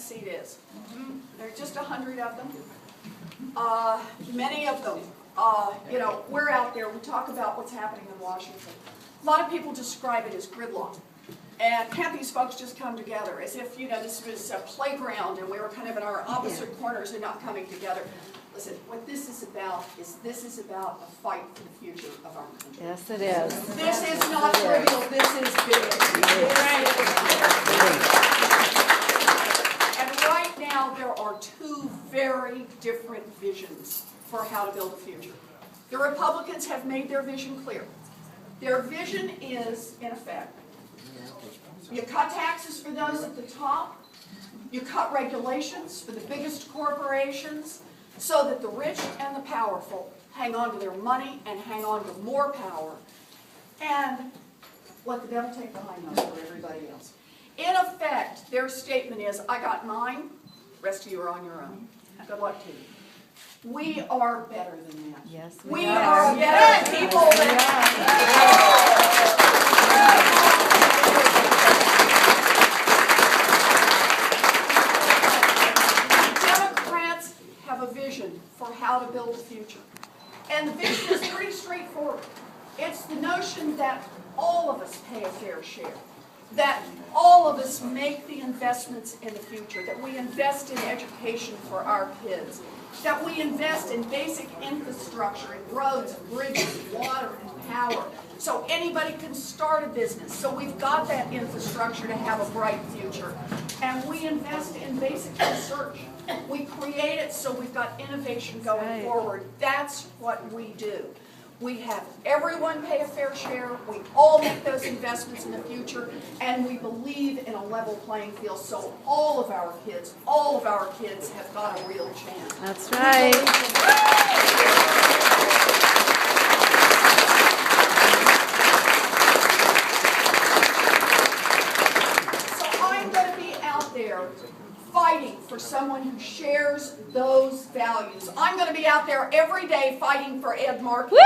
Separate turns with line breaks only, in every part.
seat is. There are just 100 of them. Many of them, you know, we're out there, we talk about what's happening in Washington. A lot of people describe it as gridlock. And can't these folks just come together as if, you know, this was a playground and we were kind of in our opposite corners and not coming together. Listen, what this is about a fight for the future of our country.
Yes, it is.
This is not trivial, this is big. And right now there are two very different visions for how to build a future. The Republicans have made their vision clear. Their vision is, in effect, you cut taxes for those at the top, you cut regulations for the biggest corporations, so that the rich and the powerful hang on to their money and hang on to more power, and let the devil take the high note for everybody else. In effect, their statement is, I got mine, the rest of you are on your own. Good luck to you. We are better than that.
Yes,
we are better people than that. Democrats have a vision for how to build a future. And the vision is pretty straightforward. It's the notion that all of us pay a fair share. That all of us make the investments in the future, that we invest in education for our kids, that we invest in basic infrastructure, in roads, bridges, water, and power, so anybody can start a business. So we've got that infrastructure to have a bright future. And we invest in basic research. We create it so we've got innovation going forward. That's what we do. We have everyone pay a fair share, we all make those investments in the future, and we believe in a level playing field so all of our kids have got a real chance.
That's right.
So I'm going to be out there fighting for someone who shares those values. I'm going to be out there every day fighting for Ed Markey.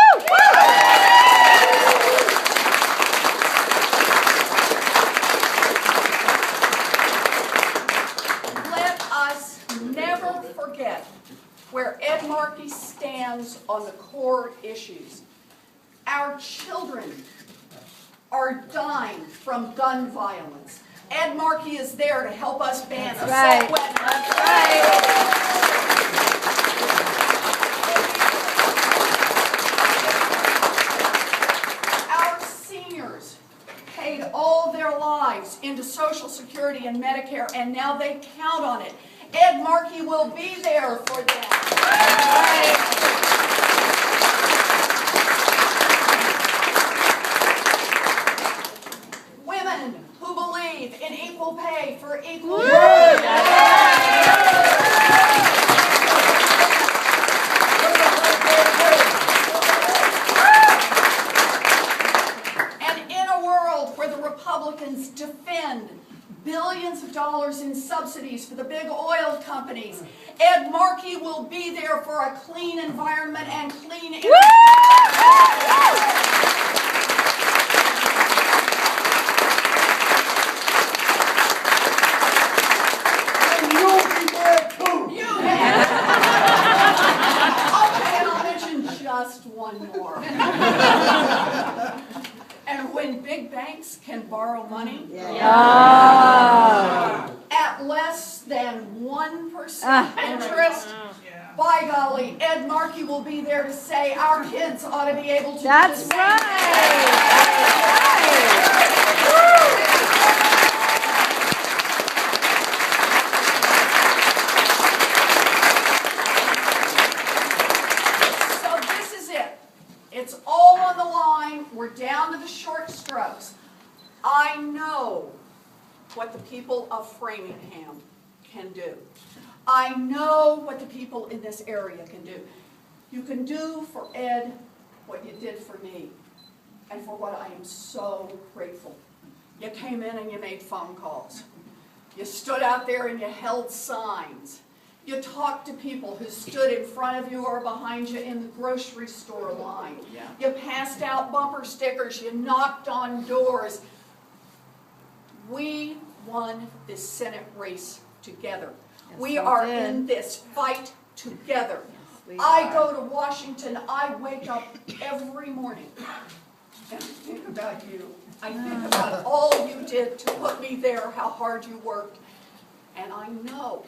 Let us never forget where Ed Markey stands on the core issues. Our children are dying from gun violence. Ed Markey is there to help us ban assault weapons.
That's right.
Our seniors paid all their lives into Social Security and Medicare, and now they count on it. Ed Markey will be there for them. Women who believe in equal pay for equal work. And in a world where the Republicans defend billions of dollars in subsidies for the big oil companies, Ed Markey will be there for a clean environment and clean energy. Just one more. And when big banks can borrow money at less than 1% interest, by golly, Ed Markey will be there to say our kids ought to be able to do the same. It's all on the line. We're down to the short strokes. I know what the people of Framingham can do. I know what the people in this area can do. You can do for Ed what you did for me, and for what I am so grateful. You came in and you made phone calls. You stood out there and you held signs. You talked to people who stood in front of you or behind you in the grocery store line. You passed out bumper stickers. You knocked on doors. We won this Senate race together.
Yes,
We
we
are
did.
in this fight together.
we
I
are.
go to Washington, I wake up every morning and I think about you. I think about all you did to put me there, how hard you worked. And I know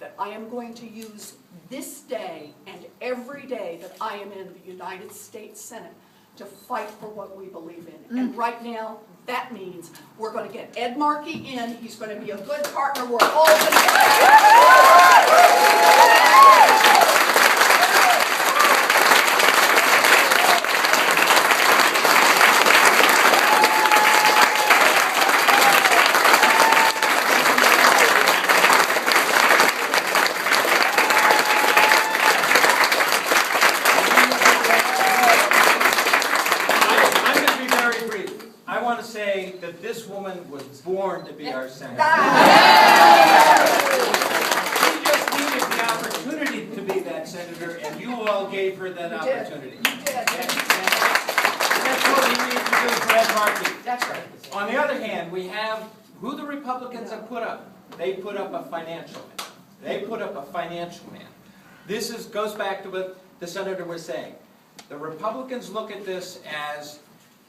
that I am going to use this day and every day that I am in the United States Senate to fight for what we believe in. And right now, that means we're going to get Ed Markey in. He's going to be a good partner. We're all going
say that this woman was born to be our senator. She just needed the opportunity to be that senator, and you all gave her that opportunity.
You did.
That's what we need to do for Ed Markey.
That's right.
On the other hand, we have who the Republicans have put up. They put up a financial man. They put up a financial man. This goes back to what the senator was saying. The Republicans look at this as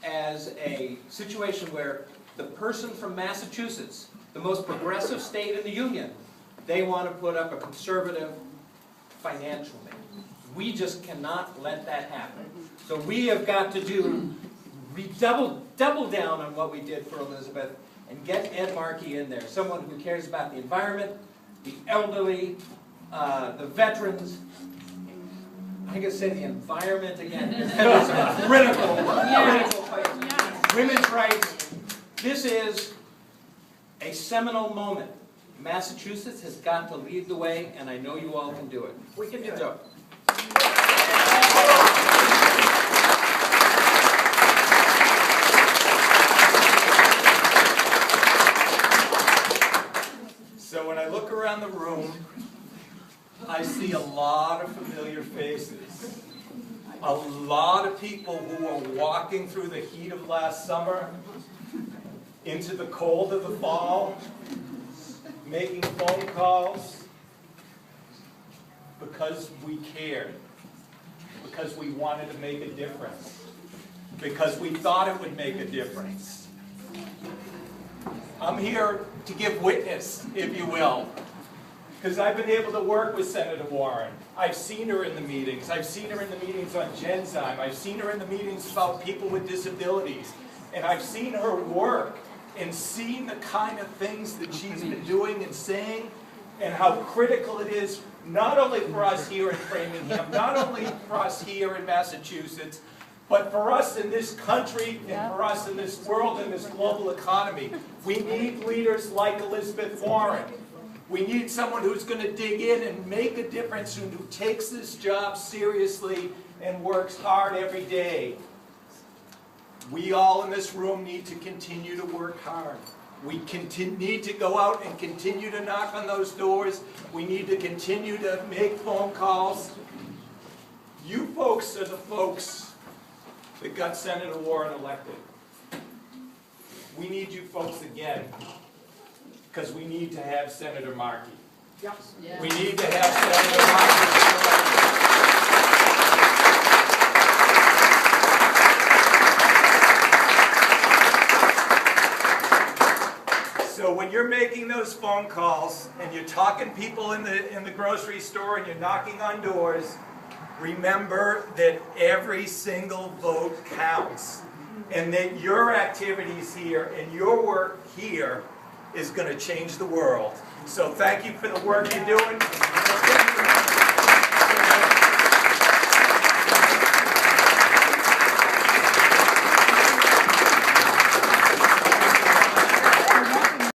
a situation where the person from Massachusetts, the most progressive state in the Union, they want to put up a conservative financial man. We just cannot let that happen. So we have got to double down on what we did for Elizabeth and get Ed Markey in there, someone who cares about the environment, the elderly, the veterans. I'm going to say the environment again, because that is a critical place. Women's rights. This is a seminal moment. Massachusetts has got to lead the way, and I know you all can do it.
We can do it.
So when I look around the room, I see a lot of familiar faces. A lot of people who were walking through the heat of last summer into the cold of the fall, making phone calls because we cared, because we wanted to make a difference, because we thought it would make a difference. I'm here to give witness, if you will, because I've been able to work with Senator Warren. I've seen her in the meetings. I've seen her in the meetings on Genzyme. I've seen her in the meetings about people with disabilities. And I've seen her work and seen the kind of things that she's been doing and saying, and how critical it is, not only for us here in Framingham, not only for us here in Massachusetts, but for us in this country and for us in this world and this global economy. We need leaders like Elizabeth Warren. We need someone who's going to dig in and make a difference, and who takes this job seriously and works hard every day. We all in this room need to continue to work hard. We need to go out and continue to knock on those doors. We need to continue to make phone calls. You folks are the folks that got Senator Warren elected. We need you folks again, because we need to have Senator Markey.
Yep.
Yeah.
We need to have Senator Markey. So when you're making those phone calls and you're talking to people in the grocery store and you're knocking on doors, remember that every single vote counts, and that your activities here and your work here is going to change the world. So thank you for the work you're doing.